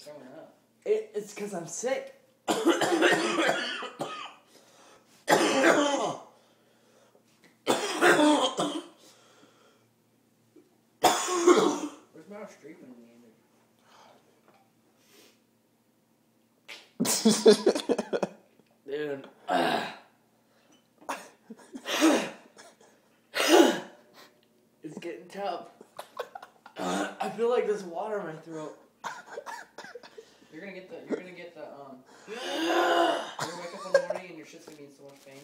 throwing up. It's because I'm sick. Where's Meryl Streep in the Dude. It's getting tough. I feel like there's water in my throat. You're gonna get the you're gonna wake up in the morning and your shit's gonna be in so much pain.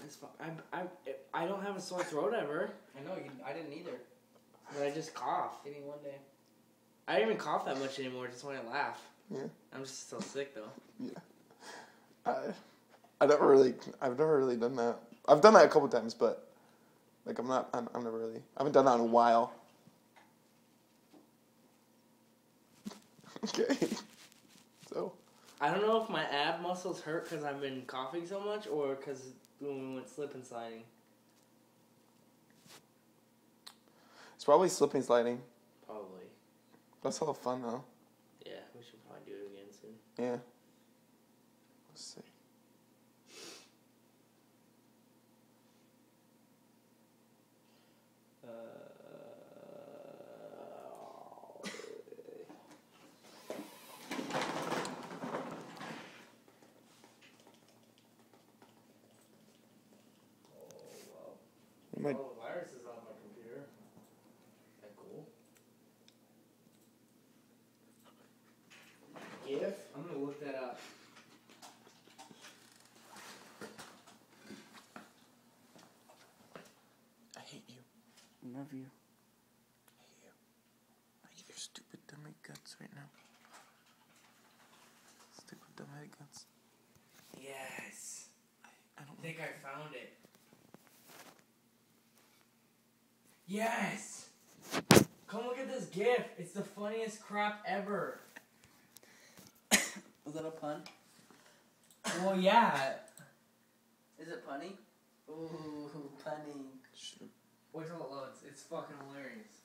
It's fine. I don't have a sore throat ever. I know, I didn't either. But I just cough. Maybe one day. I don't even cough that much anymore, just when I laugh. Yeah. I'm just still sick though. Yeah. I've never really done that. I've done that a couple times, but like I'm never really, I haven't done that in a while. Okay. So. I don't know if my ab muscles hurt because I've been coughing so much or because when we went slip and sliding. It's probably slip and sliding. Probably. That's all fun though. Yeah, we should probably do it again soon. Yeah. Let's see. Oh, the virus is on my computer. Is that cool? GIF? I'm gonna look that up. I hate you. I love you. I hate you. I hate your stupid dumb guts right now. Stupid dumb guts. Yes. I don't think I found it. Yes! Come look at this GIF. It's the funniest crap ever. Was that a pun? Well, yeah. Is it punny? Ooh, punny. Wait till it loads. It's fucking hilarious.